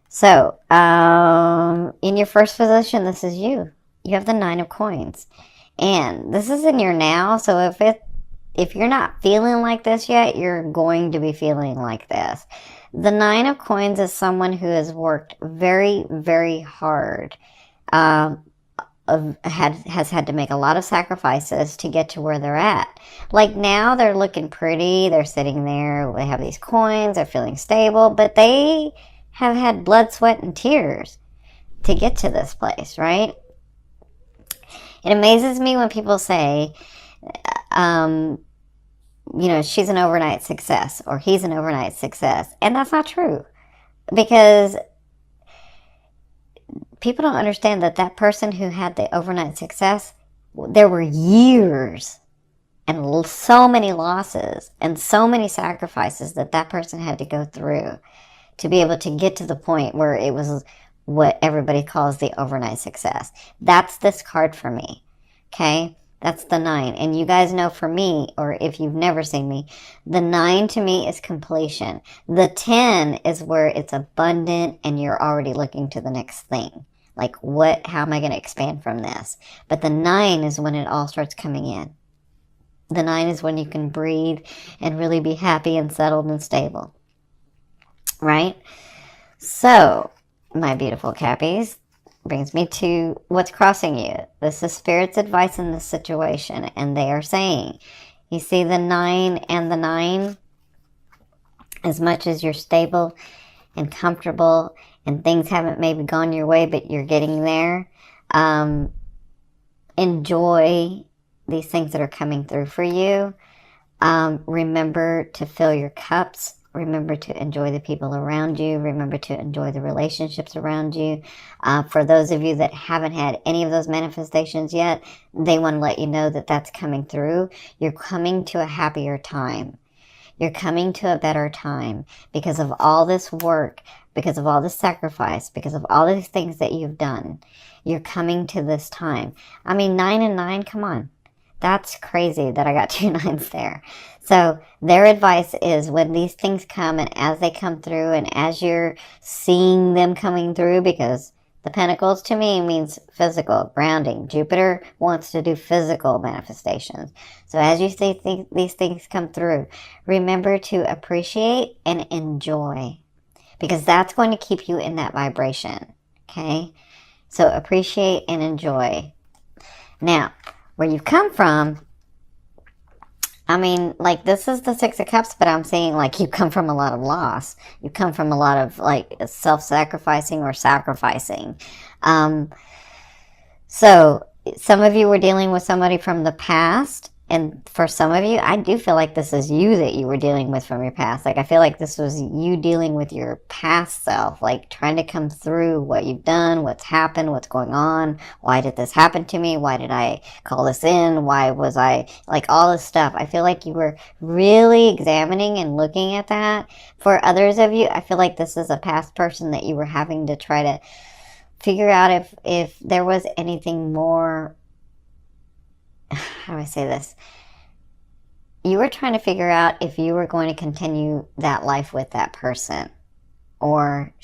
So, in your first position, this is you. You have the Nine of Coins. And this is in your now, so if you're not feeling like this yet, you're going to be feeling like this. The Nine of Coins is someone who has worked very, very hard. Um, has had to make a lot of sacrifices to get to where they're at. Like now they're looking pretty, they're sitting there, they have these coins, they're feeling stable, but they have had blood, sweat, and tears to get to this place, right? It amazes me when people say, um, she's an overnight success or he's an overnight success. And that's not true because people don't understand that that person who had the overnight success, there were years and so many losses and so many sacrifices that that person had to go through to be able to get to the point where it was what everybody calls the overnight success. That's this card for me. Okay? That's the 9. And you guys know for me, or if you've never seen me, the 9 to me is completion. The 10 is where it's abundant and you're already looking to the next thing. Like, how am I going to expand from this? But the 9 is when it all starts coming in. The 9 is when you can breathe and really be happy and settled and stable. Right? So, my beautiful Cappies, brings me to what's crossing you. This is Spirit's advice in this situation, and they are saying, you see the 9 and the 9, as much as you're stable and comfortable and things haven't maybe gone your way, but you're getting there, enjoy these things that are coming through for you. Remember to fill your cups. Remember to enjoy the people around you. Remember to enjoy the relationships around you. For those of you that haven't had any of those manifestations yet, they want to let you know that that's coming through. You're coming to a happier time. You're coming to a better time because of all this work, because of all this sacrifice, because of all these things that you've done. You're coming to this time. I mean, 9 and 9, come on. That's crazy that I got 2 9s there. So their advice is when these things come and as they come through and as you're seeing them coming through, because the Pentacles to me means physical, grounding. Jupiter wants to do physical manifestations. So as you see these things come through, remember to appreciate and enjoy because that's going to keep you in that vibration. Okay? So appreciate and enjoy. Now, where you've come from, I mean, like, this is the 6 of Cups, but I'm saying, like, you come from a lot of loss. You come from a lot of, like, self-sacrificing or sacrificing. So, some of you were dealing with somebody from the past, and for some of you, I do feel like this is you that you were dealing with from your past. Like, I feel like this was you dealing with your past self, like, trying to come through what you've done, what's happened, what's going on, why did this happen to me, why did I call this in, why was I, like, all this stuff. I feel like you were really examining and looking at that. For others of you, I feel like this is a past person that you were having to try to figure out if there was anything more. How do I say this? You were trying to figure out if you were going to continue that life with that person or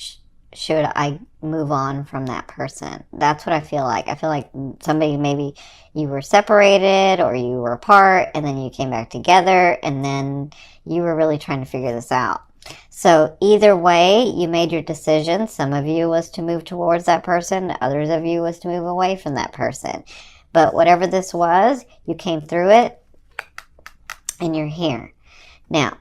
should I move on from that person? That's what I feel like. I feel like somebody, maybe you were separated or you were apart and then you came back together and then you were really trying to figure this out. So either way, you made your decision. Some of you was to move towards that person. Others of you was to move away from that person. But whatever this was, you came through it, and you're here. Now,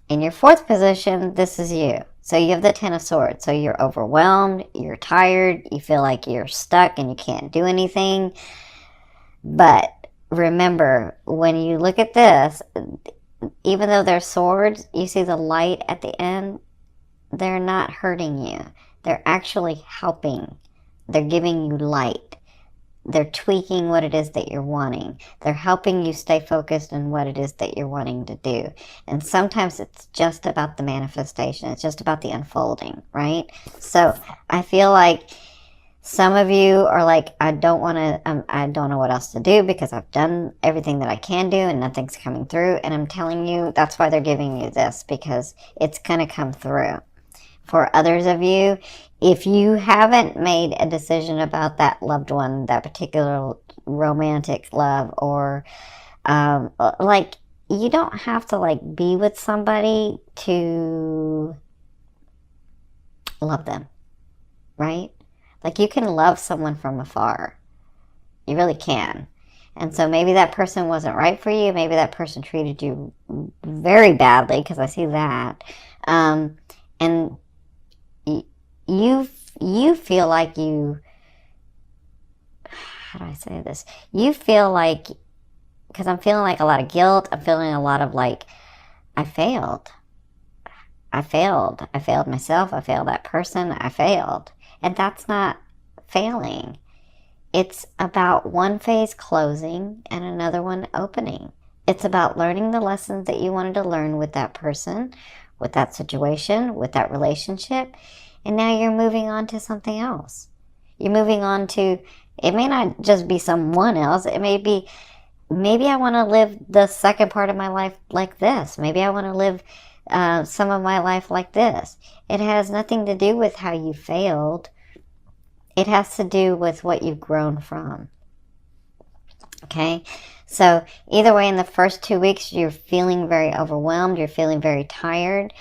in your 4th position, this is you. So you have the 10 of Swords. So you're overwhelmed, you're tired, you feel like you're stuck and you can't do anything. But remember, when you look at this, even though they're swords, you see the light at the end? They're not hurting you. They're actually helping. They're giving you light. They're tweaking what it is that you're wanting. They're helping you stay focused on what it is that you're wanting to do. And sometimes it's just about the manifestation. It's just about the unfolding, right? So I feel like some of you are like, I don't know what else to do because I've done everything that I can do and nothing's coming through. And I'm telling you, that's why they're giving you this, because it's going to come through. For others of you, if you haven't made a decision about that loved one, that particular romantic love, or like, you don't have to like be with somebody to love them, right? Like, you can love someone from afar. You really can. And so maybe that person wasn't right for you. Maybe that person treated you very badly, because I see that. And you feel like you, how do I say this? You feel like, because I'm feeling like a lot of guilt. I'm feeling a lot of like, I failed. I failed. I failed myself. I failed that person. I failed. And that's not failing. It's about one phase closing and another one opening. It's about learning the lessons that you wanted to learn with that person, with that situation, with that relationship. And now you're moving on to something else. You're moving on to, it may not just be someone else. It may be, maybe I want to live the second part of my life like this. Maybe I want to live some of my life like this. It has nothing to do with how you failed. It has to do with what you've grown from. Okay? So either way, in the first 2 weeks, you're feeling very overwhelmed. You're feeling very tired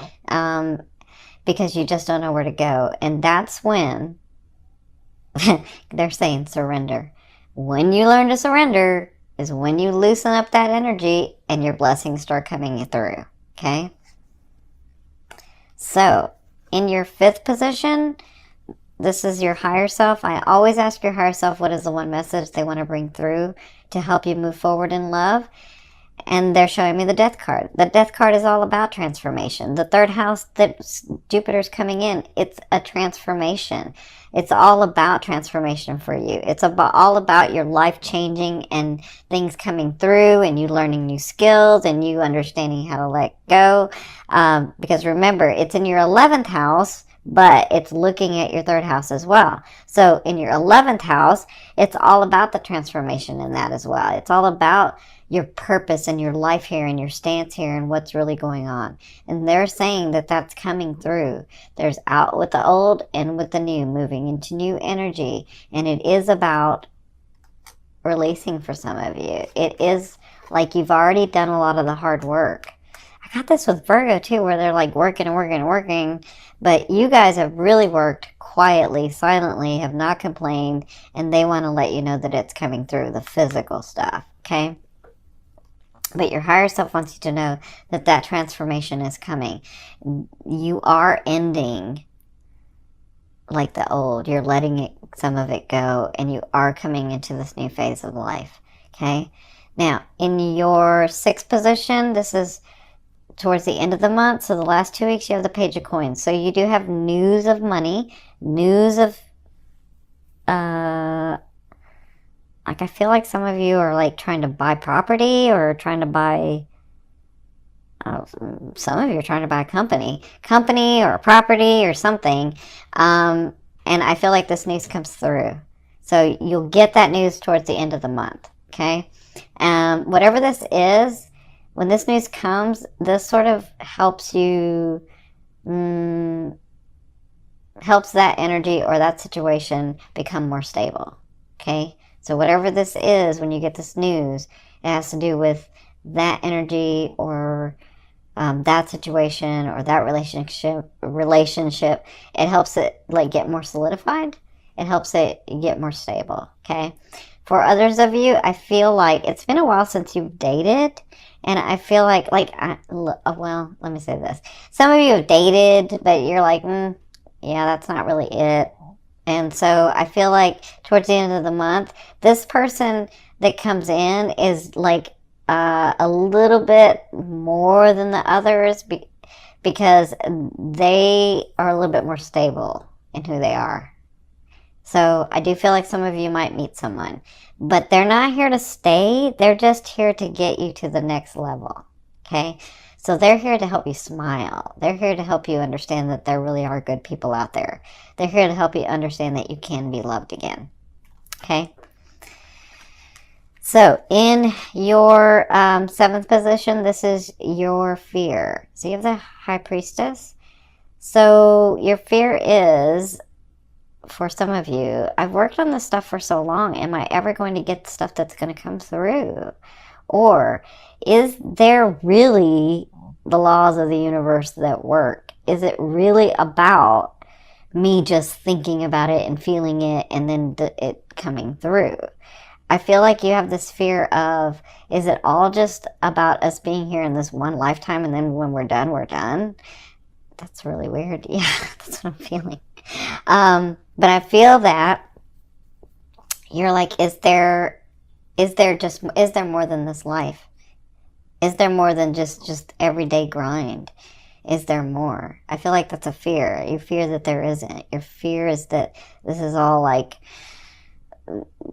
because you just don't know where to go. And that's when they're saying surrender. When you learn to surrender is when you loosen up that energy and your blessings start coming through. Okay? So in your 5th position, this is your higher self. I always ask your higher self what is the one message they want to bring through to help you move forward in love. And they're showing me the Death card. The Death card is all about transformation. The 3rd house that Jupiter's coming in, it's a transformation. It's all about transformation for you. It's all about your life changing and things coming through, and you learning new skills and you understanding how to let go. Because remember, it's in your 11th house, but it's looking at your 3rd house as well. So in your 11th house, it's all about the transformation in that as well. It's all about your purpose and your life here and your stance here and what's really going on. And they're saying that that's coming through. There's out with the old and with the new, moving into new energy. And it is about releasing for some of you. It is like you've already done a lot of the hard work. I got this with Virgo too, where they're like working and working and working. But you guys have really worked quietly, silently, have not complained, and they want to let you know that it's coming through, the physical stuff, okay? But your higher self wants you to know that that transformation is coming. You are ending like the old. You're letting some of it go, and you are coming into this new phase of life, okay? Now, in your 6th position, this is towards the end of the month, so the last 2 weeks you have the Page of Coins. So you do have news of money, news of like, I feel like some of you are like trying to buy property, or trying to buy some of you are trying to buy a company or a property or something. And I feel like this news comes through, so you'll get that news towards the end of the month, okay? Whatever this is, when this news comes, this sort of helps you, helps that energy or that situation become more stable, okay? So whatever this is, when you get this news, it has to do with that energy or that situation or that relationship. It helps it like get more solidified. It helps it get more stable, okay? For others of you, I feel like it's been a while since you've dated. And I feel like well, let me say this. Some of you have dated, but you're like, yeah, that's not really it. And so I feel like towards the end of the month, this person that comes in is like a little bit more than the others because they are a little bit more stable in who they are. So I do feel like some of you might meet someone, but they're not here to stay. They're just here to get you to the next level, okay? So they're here to help you smile. They're here to help you understand that there really are good people out there. They're here to help you understand that you can be loved again, okay? So in your 7th position, this is your fear. So you have the High Priestess. So your fear is, for some of you, I've worked on this stuff for so long. Am I ever going to get the stuff that's going to come through? Or is there really the laws of the universe that work? Is it really about me just thinking about it and feeling it and then it coming through? I feel like you have this fear of, is it all just about us being here in this one lifetime and then when we're done, we're done? That's really weird. Yeah, that's what I'm feeling. But I feel that you're like, is there more than this life? Is there more than just everyday grind? Is there more? I feel like that's a fear. You fear that there isn't. Your fear is that this is all like,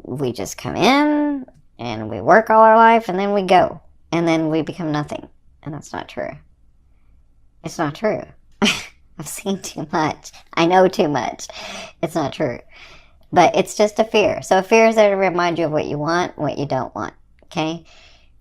we just come in and we work all our life and then we go and then we become nothing. And that's not true. It's not true. I've seen too much. I know too much. It's not true. But it's just a fear. So a fear is there to remind you of what you want, what you don't want. Okay?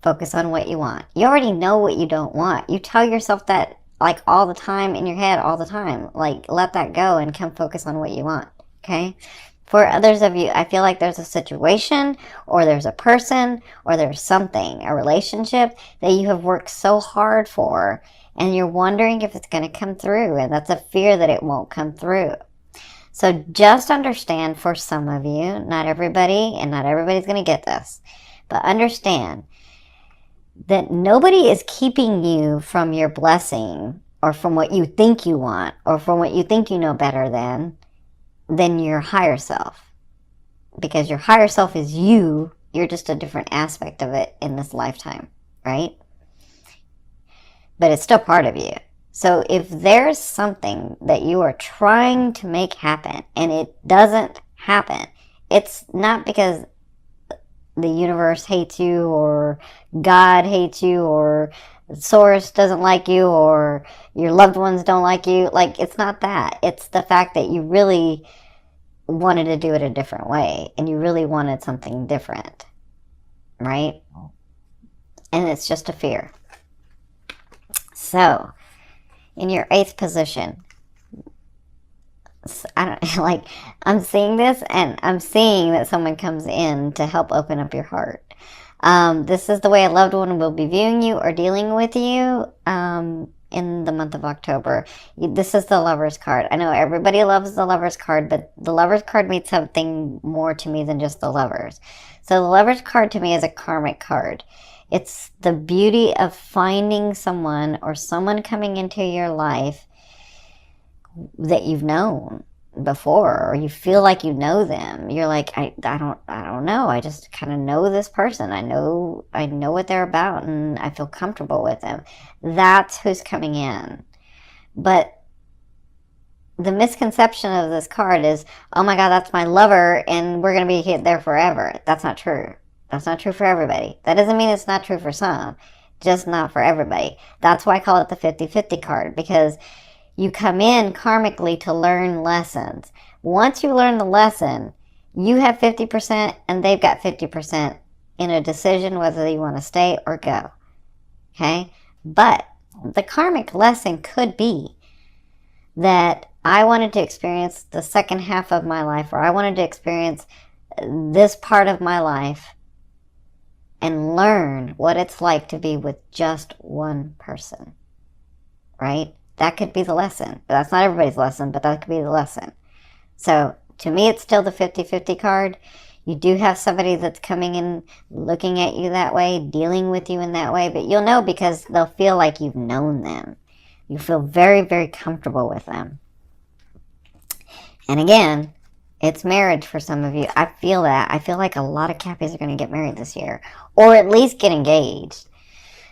Focus on what you want. You already know what you don't want. You tell yourself that like all the time in your head, all the time. Like, let that go and come focus on what you want. Okay? For others of you, I feel like there's a situation or there's a person or there's something, a relationship that you have worked so hard for and you're wondering if it's going to come through, and that's a fear that it won't come through. So just understand, for some of you, not everybody, and not everybody's going to get this, but understand that nobody is keeping you from your blessing or from what you think you want or from what you think you know better than your higher self. Because your higher self is you. You're just a different aspect of it in this lifetime, right? But it's still part of you. So if there's something that you are trying to make happen and it doesn't happen, it's not because the universe hates you or God hates you or Source doesn't like you or your loved ones don't like you. Like, it's not that. It's the fact that you really wanted to do it a different way and you really wanted something different, right? And it's just a fear. So, in your 8th position, I don't like, I'm seeing this and I'm seeing that someone comes in to help open up your heart. This is the way a loved one will be viewing you or dealing with you in the month of October. This is the Lover's card. I know everybody loves the Lover's card, but the Lover's card means something more to me than just the Lovers. So the Lover's card to me is a karmic card. It's the beauty of finding someone or someone coming into your life that you've known before, or you feel like you know them. You're like, I don't know. I just kind of know this person. I know what they're about, and I feel comfortable with them. That's who's coming in. But the misconception of this card is, oh my God, that's my lover, and we're gonna be there forever. That's not true. That's not true for everybody. That doesn't mean it's not true for some, just not for everybody. That's why I call it the 50-50 card, because you come in karmically to learn lessons. Once you learn the lesson, you have 50% and they've got 50% in a decision whether you want to stay or go. Okay? But the karmic lesson could be that I wanted to experience the second half of my life, or I wanted to experience this part of my life and learn what it's like to be with just one person, right? That could be the lesson. But that's not everybody's lesson, but that could be the lesson. So to me, it's still the 50-50 card. You do have somebody that's coming in, looking at you that way, dealing with you in that way, but you'll know because they'll feel like you've known them. You feel very, very comfortable with them. And again, it's marriage for some of you. I feel that. I feel like a lot of Cappies are going to get married this year, or at least get engaged.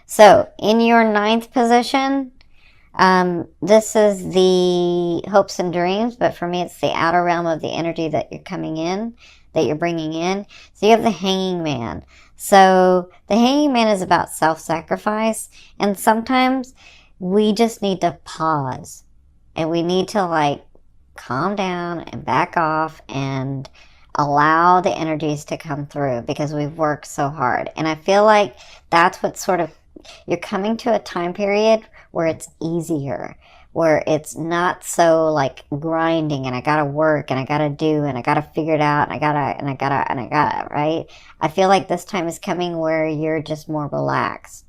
So in your 9th position, this is the hopes and dreams, but for me, it's the outer realm of the energy that you're coming in, that you're bringing in. So you have the Hanging Man. So the Hanging Man is about self-sacrifice, and sometimes we just need to pause, and we need to like calm down and back off and allow the energies to come through because we've worked so hard. And I feel like that's what sort of, you're coming to a time period where it's easier, where it's not so like grinding and I gotta work and I gotta do and I gotta figure it out and I gotta, right? I feel like this time is coming where you're just more relaxed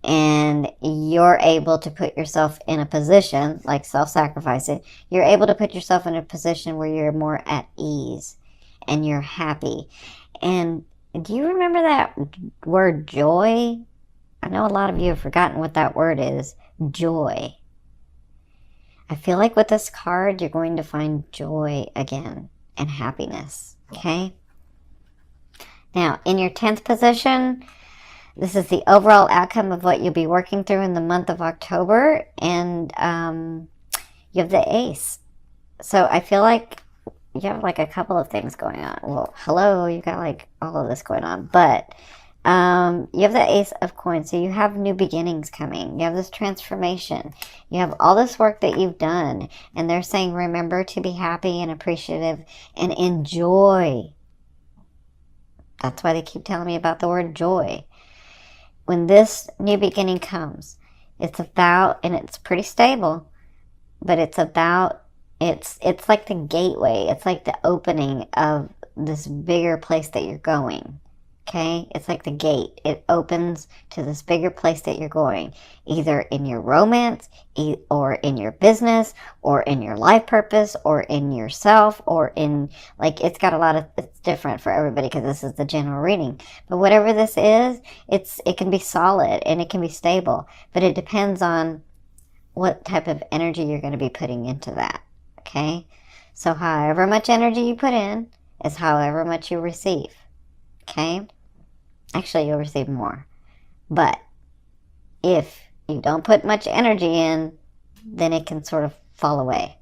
and you're able to put yourself in a position, like self-sacrificing, you're able to put yourself in a position where you're more at ease and you're happy. And do you remember that word joy? I know a lot of you have forgotten what that word is. Joy. I feel like with this card, you're going to find joy again and happiness. Okay? Now, in your 10th position, this is the overall outcome of what you'll be working through in the month of October. And you have the Ace. So I feel like you have like a couple of things going on. Well, hello, you got like all of this going on. But you have the Ace of Coins. So you have new beginnings coming. You have this transformation. You have all this work that you've done. And they're saying, remember to be happy and appreciative and enjoy. That's why they keep telling me about the word joy. When this new beginning comes, it's about, and it's pretty stable, but it's about, it's like the gateway. It's like the opening of this bigger place that you're going. Okay? It's like the gate. It opens to this bigger place that you're going, either in your romance, or in your business, or in your life purpose, or in yourself, or in, like, it's got a lot of, it's different for everybody because this is the general reading. But whatever this is, it can be solid and it can be stable, but it depends on what type of energy you're going to be putting into that. Okay? So however much energy you put in is however much you receive. Okay? Actually, you'll receive more. But if you don't put much energy in, then it can sort of fall away.